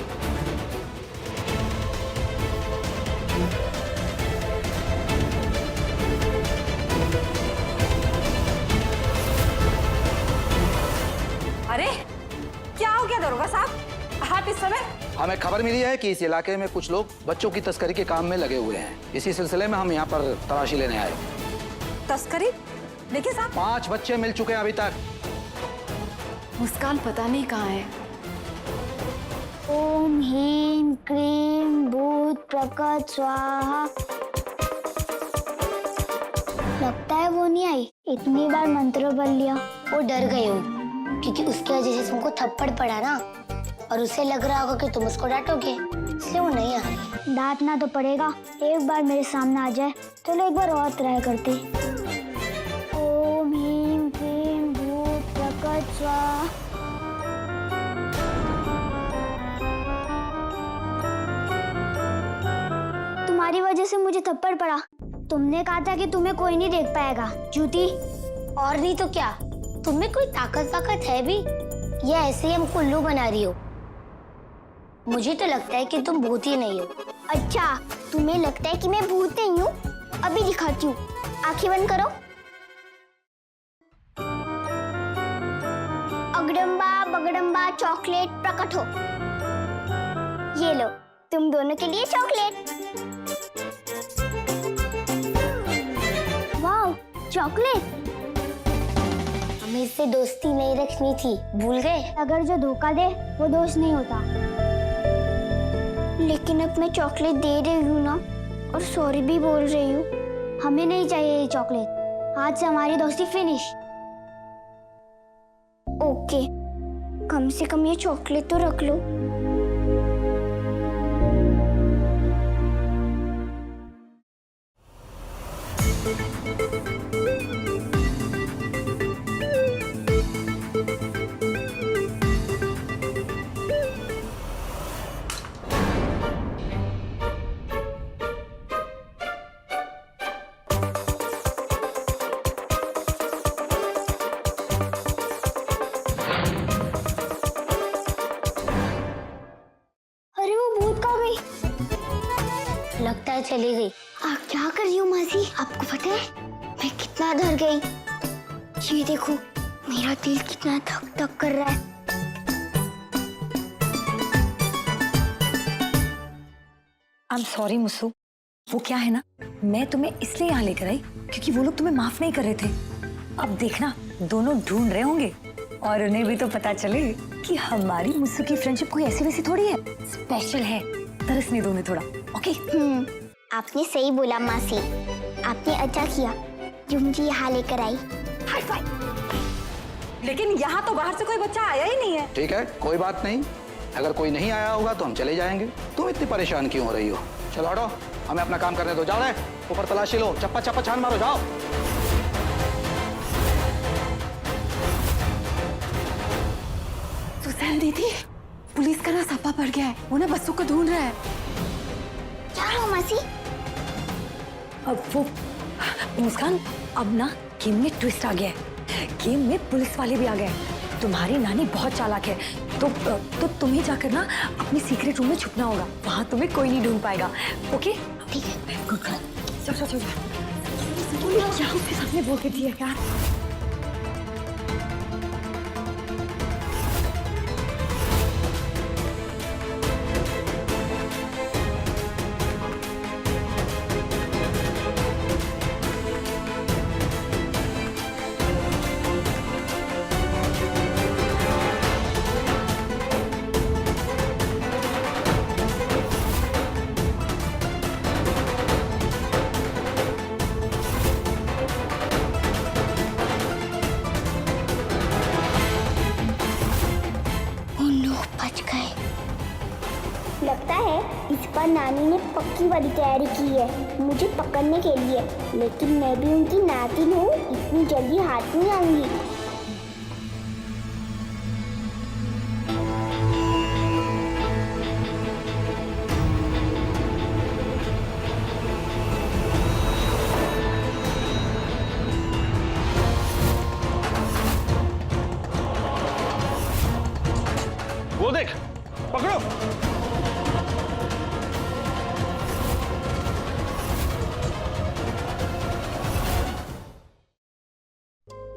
अरे क्या हो गया दरोगा साहब, आप इस समय? हमें खबर मिली है कि इस इलाके में कुछ लोग बच्चों की तस्करी के काम में लगे हुए हैं। इसी सिलसिले में हम यहाँ पर तलाशी लेने आए। तस्करी? देखिए साहब, 5 बच्चे मिल चुके हैं अभी तक। मुस्कान पता नहीं कहाँ है। ओम ह्रीं क्रीं भूत प्रकट स्वाहा। लगता है वो नहीं आई। इतनी बार मंत्र बोल लिया। वो डर गई हो क्योंकि उसकी वजह से तुमको थप्पड़ पड़ा ना, और उसे लग रहा होगा कि तुम उसको डांटोगे, इसलिए वो नहीं आ रही। डांटना तो पड़ेगा, एक बार मेरे सामने आ जाए। चलो एक बार और ट्राई करते। ओम ह्रीं क्रीं भूत प्रकट स्वाहा। तुम्हारी वजह से मुझे थप्पड़ पड़ा। तुमने कहा था कि तुम्हें कोई नहीं देख पाएगा। झूठी। और नहीं तो क्या, तुम्हें कोई ताकत है भी या ऐसे ही हमको उल्लू बना रही हो? मुझे तो लगता है कि तुम भूत ही नहीं हो। अच्छा, तुम्हें लगता है कि मैं भूत नहीं हूँ? अभी दिखाती हूँ, आंखें बंद करो। अगडम्बा बगडम्बा चॉकलेट प्रकट हो। ये लो, तुम दोनों के लिए चॉकलेट। वाह, चॉकलेट। हमें इससे दोस्ती नहीं रखनी थी, भूल गए? अगर जो धोखा दे वो दोस्त नहीं होता। लेकिन अब मैं चॉकलेट दे रही हूँ ना, और सॉरी भी बोल रही हूँ। हमें नहीं चाहिए ये चॉकलेट। आज से हमारी दोस्ती फिनिश। ओके, कम से कम ये चॉकलेट तो रख लो। अरे वो भूत कहाँ गई? लगता है चली गई। आप क्या कर रही हो मासी? आपको पता है मैं कितना डर गई। ये देखो, मेरा दिल कितना धक धक कर रहा है। आई एम सॉरी मुस्सू, वो क्या है ना, मैं तुम्हें इसलिए यहाँ लेकर आई क्योंकि वो लोग तुम्हें माफ नहीं कर रहे थे। अब देखना, दोनों ढूंढ रहे होंगे और उन्हें भी तो पता चले कि हमारी मुस्सू की फ्रेंडशिप कोई ऐसी वैसी थोड़ी है, स्पेशल है। तरसने दो उन्हें थोड़ा, ओके? आपने सही बोला मासी। आपने अच्छा किया जो मुझे यहाँ लेकर आई। High five. लेकिन यहाँ तो बाहर से कोई बच्चा आया ही नहीं है। ठीक है, कोई बात नहीं। अगर कोई नहीं आया होगा तो हम चले जाएंगे। तुम इतनी परेशान क्यों हो रही हो? चलो हटो, हमें अपना काम करने दो। जाओ रे, ऊपर तलाशी लो, चप्पा चप्पा छान मारो, जाओ। सुसैन दीदी, पुलिस का ना छापा पड़ गया है, वो ना बच्चों को ढूंढ रहा है। क्या हो मासी? अब वो मुस्कान, अब ना गेम में ट्विस्ट आ गया है। गेम में पुलिस वाले भी आ गए। तुम्हारी नानी बहुत चालाक है, तो तुम्हें जाकर ना अपने सीक्रेट रूम में छुपना होगा। वहां तुम्हें कोई नहीं ढूंढ पाएगा, ओके? ठीक है, गुड गर्ल। चल चल चल, क्या उसके सामने बोल के दिया यार? लगता है इस बार नानी ने पक्की वाली तैयारी की है मुझे पकड़ने के लिए। लेकिन मैं भी उनकी नातिन हूँ, इतनी जल्दी हाथ नहीं आऊंगी। वो देख, पकड़ो।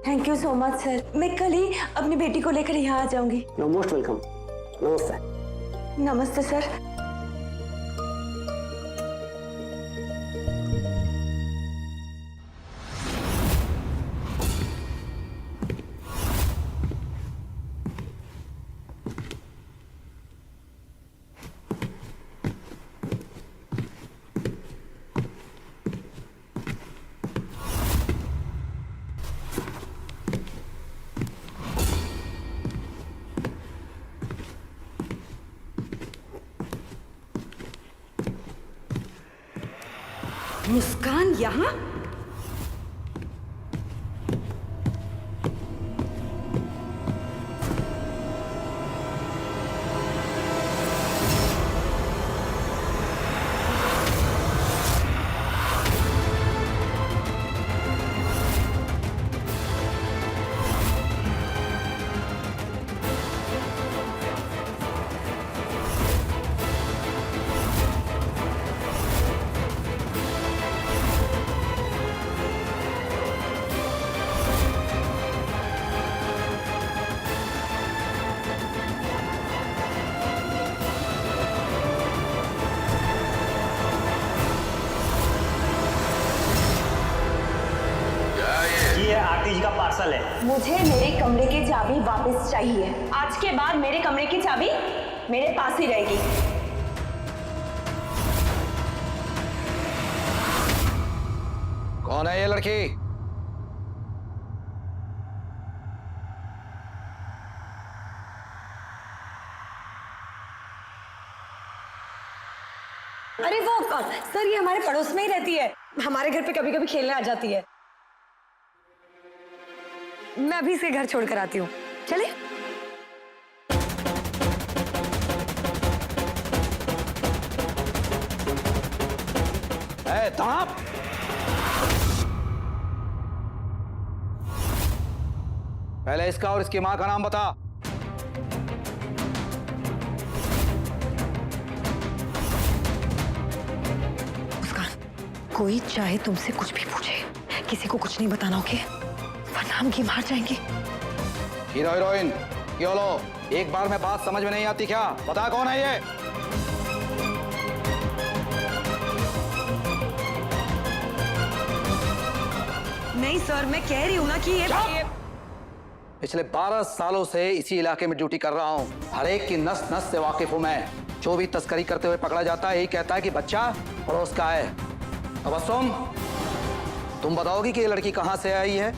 Thank you so much sir. मैं कल ही अपनी बेटी को लेकर यहाँ आ जाऊंगी। You're most welcome. नमस्ते। नमस्ते सर। मुस्कान यहाँ? ये आरती जी का पार्सल है। मुझे मेरे कमरे की चाबी वापस चाहिए। आज के बाद मेरे कमरे की चाबी मेरे पास ही रहेगी। कौन है ये लड़की? अरे वो सर, ये हमारे पड़ोस में ही रहती है, हमारे घर पे कभी कभी खेलने आ जाती है। मैं अभी इसके घर छोड़ कर आती हूँ, चले। ताप! पहले इसका और इसकी माँ का नाम बता। कोई चाहे तुमसे कुछ भी पूछे, किसी को कुछ नहीं बताना, ओके? वरना हम की मार जाएंगे। हीरो हीरोइन क्यों लो? एक बार में बात समझ में नहीं आती क्या? बता कौन है ये? नहीं सर, मैं कह रही हूँ ना कि ये पिछले 12 सालों से इसी इलाके में ड्यूटी कर रहा हूँ। हर एक की नस नस से वाकिफ हूँ मैं। जो भी तस्करी करते हुए पकड़ा जाता है, यही कहता है कि बच्चा पड़ोस का है। तबस्सुम, तुम बताओगी कि ये लड़की कहां से आई है?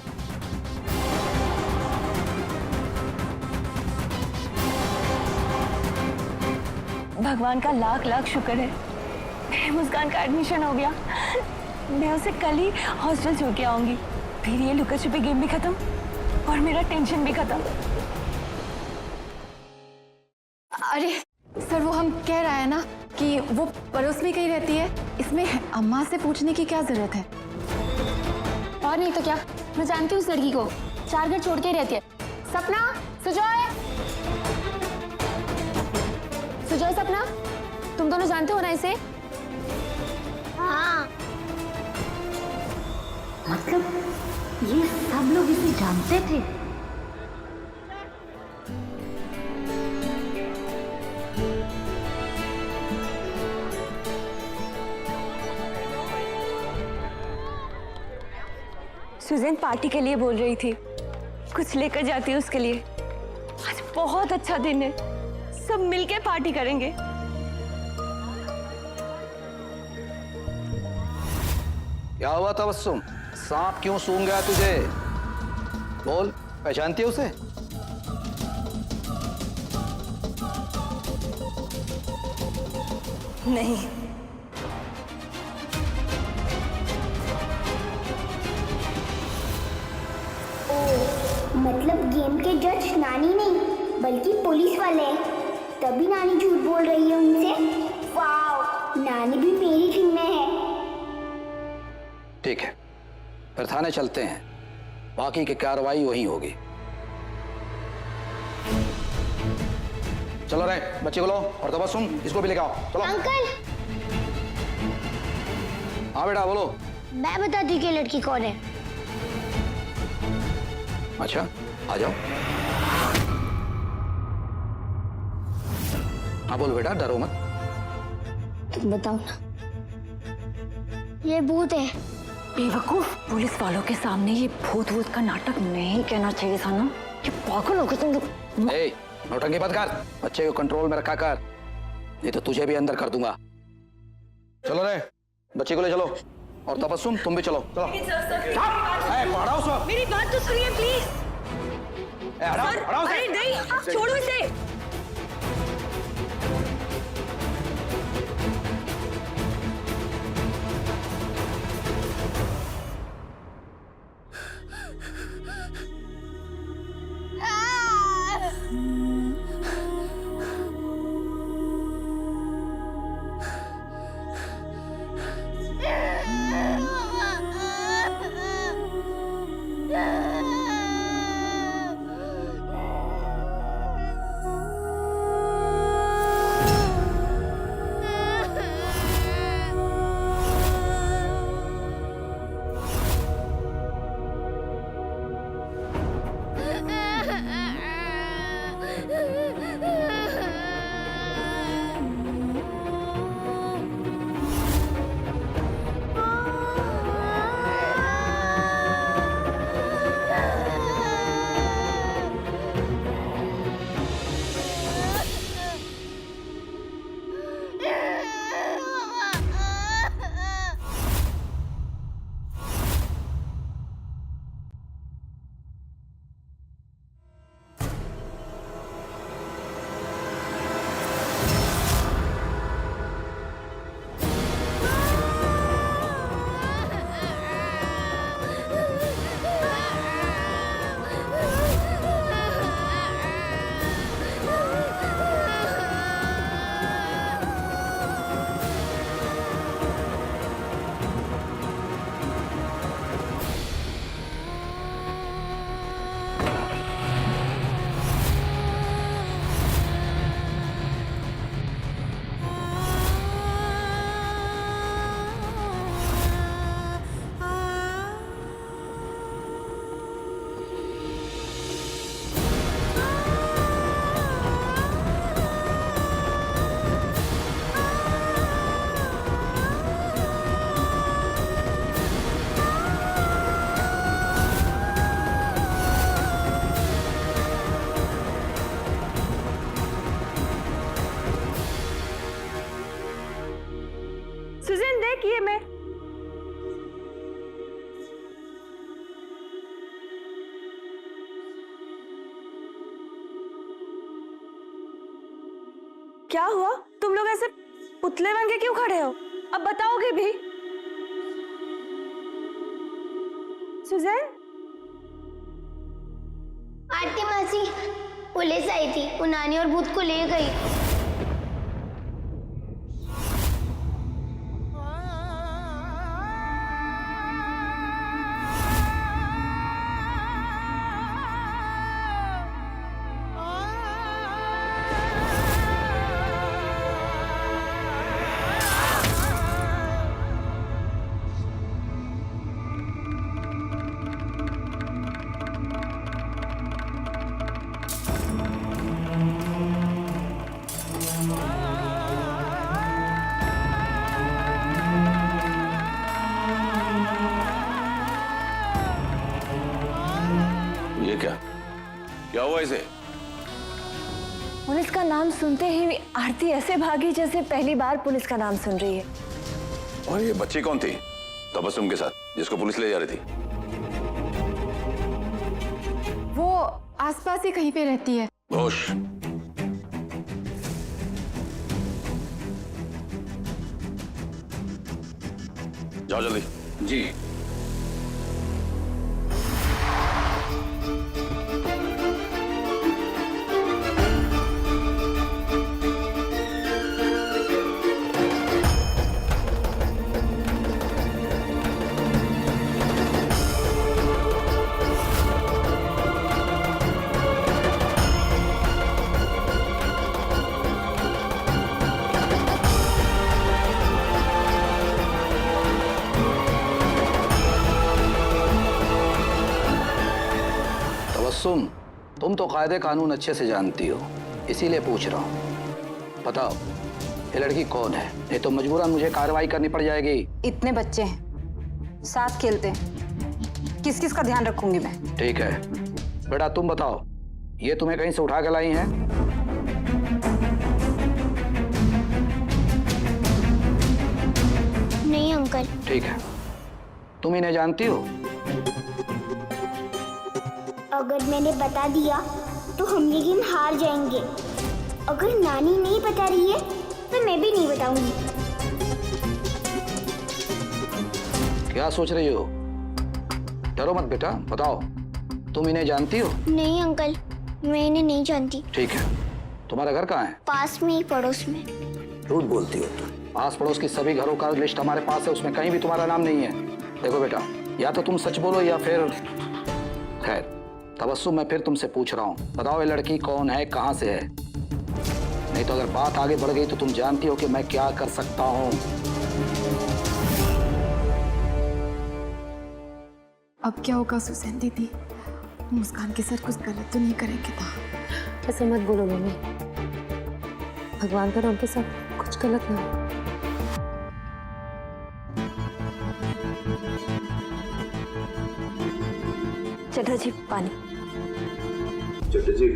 भगवान का लाख लाख शुक्र है, मेरे मुस्कान का एडमिशन हो गया। मैं उसे कल ही हॉस्टल छोड़ के आऊंगी। फिर ये लुका छुपी गेम भी खत्म और मेरा टेंशन भी खत्म। अरे सर, वो हम कह रहा है ना कि वो पड़ोस में कहीं रहती है, इसमें अम्मा से पूछने की क्या जरूरत है? और नहीं तो क्या, मैं जानती हूँ उस लड़की को, 4 घर छोड़ के ही रहती है। सपना, सुजॉय, सुजॉय, सपना, तुम दोनों जानते हो ना इसे? हाँ। मतलब ये सब लोग इसे जानते थे? सुजैन पार्टी के लिए बोल रही थी, कुछ लेकर जाती है उसके लिए। आज बहुत अच्छा दिन है, सब मिलके पार्टी करेंगे। क्या हुआ तबस्सुम? सांप क्यों सूंघ गया तुझे? बोल, पहचानती है उसे? नहीं। मतलब गेम के जज नानी नहीं बल्कि पुलिस वाले हैं, तभी नानी झूठ बोल रही है उनसे। वाव, नानी भी मेरी टीम में है। ठीक है, फिर थाने चलते हैं, बाकी की कार्रवाई वहीं होगी। चलो रे, बच्चे को लो और तबस्सुम इसको भी लेके आओ। चलो। अंकल, हाँ बेटा बोलो। मैं बताती हूँ कि लड़की कौन है। अच्छा, आ जाओ। हाँ बोलो बेटा, डरो मत। तुम बताओ ना। ये भूत है। बेवकूफ, पुलिस वालों के सामने ये भूत भूत का नाटक नहीं कहना चाहिए था ना। ये पागल हो गए तुम लोग। ए, नौटंकी मत कर, बच्चे को कंट्रोल में रखा कर, नहीं तो तुझे भी अंदर कर दूंगा। चलो रे, बच्चे को ले चलो और तबस्सुम तुम भी चलो। चलो। पढ़ाओ सब। मेरी बात तो सुनिए प्लीज। हटाओ, हटाओ अरे नहीं, छोड़ो इसे। क्या हुआ? तुम लोग ऐसे पुतले बन के क्यों खड़े हो? अब बताओगे भी? सुजैन? आरती मासी, पुलिस आई थी, वो नानी और भूत को ले गई। ये क्या क्या हुआ इसे? पुलिस का नाम सुनते ही आरती ऐसे भागी जैसे पहली बार पुलिस का नाम सुन रही है। और ये बच्ची कौन थी तबस्सुम के साथ, जिसको पुलिस ले जा रही थी? वो आसपास ही कहीं पे रहती है। होश। जाओ जल्दी। जी। तुम तो कायदे कानून अच्छे से जानती हो, इसीलिए पूछ रहा हूँ। बताओ ये लड़की कौन है, नहीं तो मजबूरन मुझे कार्रवाई करनी पड़ जाएगी। इतने बच्चे हैं, साथ खेलते हैं, किस किस का ध्यान रखूंगी मैं? ठीक है बेटा, तुम बताओ ये तुम्हें कहीं से उठा के लाई हैं? नहीं अंकल। ठीक है, तुम इन्हें जानती हो? अगर मैंने बता दिया तो हम ये गेम हार जाएंगे। अगर नानी नहीं बता रही है तो मैं भी नहीं बताऊंगी। क्या सोच रही हो? डरो मत बेटा, बताओ तुम इन्हें जानती हो? नहीं अंकल, मैं इन्हें नहीं जानती। ठीक है, तुम्हारा घर कहाँ है? पास में ही, पड़ोस में। झूठ बोलती हो तुम। आस पड़ोस की सभी घरों का लिस्ट हमारे पास है, उसमें कहीं भी तुम्हारा नाम नहीं है। देखो बेटा, या तो तुम सच बोलो या फिर खैर। तबस्सुम, मैं फिर तुमसे पूछ रहा हूँ, बताओ ये लड़की कौन है, कहाँ से है? नहीं तो अगर बात आगे बढ़ गई तो तुम जानती हो कि मैं क्या कर सकता हूँ। अब क्या होगा सुजैन दीदी? मुस्कान के साथ कुछ गलत तो नहीं करेंगे ना? ऐसा मत बोलो मम्मी, भगवान करे उनके साथ कुछ गलत ना हो। चड्ढा जी पानी। चड्ढा जी,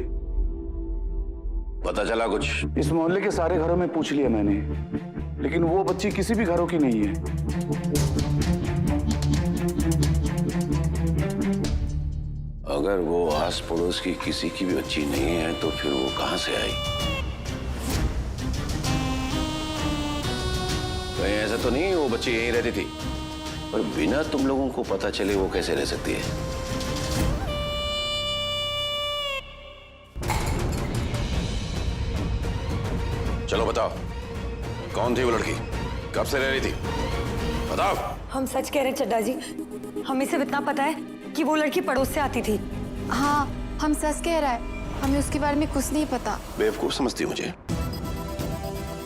पता चला कुछ? इस मोहल्ले के सारे घरों में पूछ लिया मैंने, लेकिन वो बच्ची किसी भी घरों की नहीं है। अगर वो आस पड़ोस की किसी की भी बच्ची नहीं है तो फिर वो कहां से आई? कहीं ऐसा तो नहीं वो बच्ची यहीं रहती थी, पर बिना तुम लोगों को पता चले वो कैसे रह सकती है? चलो बताओ, कौन थी वो लड़की, कब से रह रही थी, बताओ। हम सच कह रहे हैं चड्ढा जी, हमें सिर्फ इतना पता है कि वो लड़की पड़ोस से आती थी। हाँ, हम सच कह रहा है, हमें उसके बारे में कुछ नहीं पता। बेवकूफ समझती मुझे?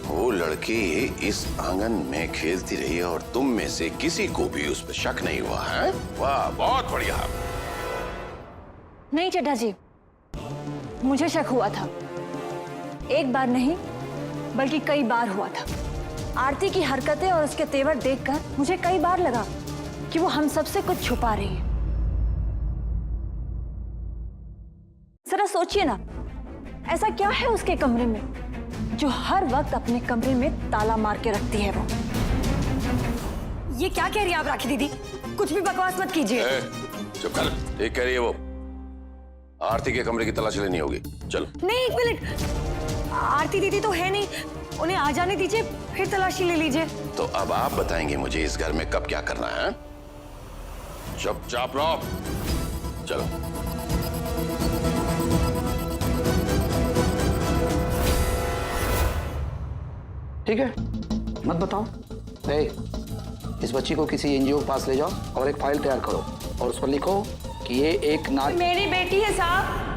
वो लड़की इस आंगन में खेलती रही और तुम में से किसी को भी उस पर शक नहीं हुआ है? वाह, बहुत बढ़िया। नहीं चड्ढा जी, मुझे शक हुआ था। एक बार नहीं बल्कि कई बार हुआ था। आरती की हरकतें और उसके तेवर देखकर मुझे कई बार लगा कि वो हम सबसे कुछ छुपा रही है। जरा सोचिए ना, ऐसा क्या है उसके कमरे में जो हर वक्त अपने कमरे में ताला मार के रखती है वो? ये क्या कह रही है आप राखी दीदी? कुछ भी बकवास मत कीजिए। चुप कर, ठीक कह रही है वो। आरती के कमरे की तलाशी लेनी होगी, चलो। नहीं, एक मिनट। आरती दीदी तो है नहीं, उन्हें आ जाने दीजिए, फिर तलाशी ले लीजिए। तो अब आप बताएंगे मुझे इस घर में कब क्या करना है? चुपचाप रहो। चलो। ठीक है, मत बताओ। इस बच्ची को किसी एनजीओ के पास ले जाओ और एक फाइल तैयार करो और उस पर लिखो कि ये एक नाच। मेरी बेटी है साहब।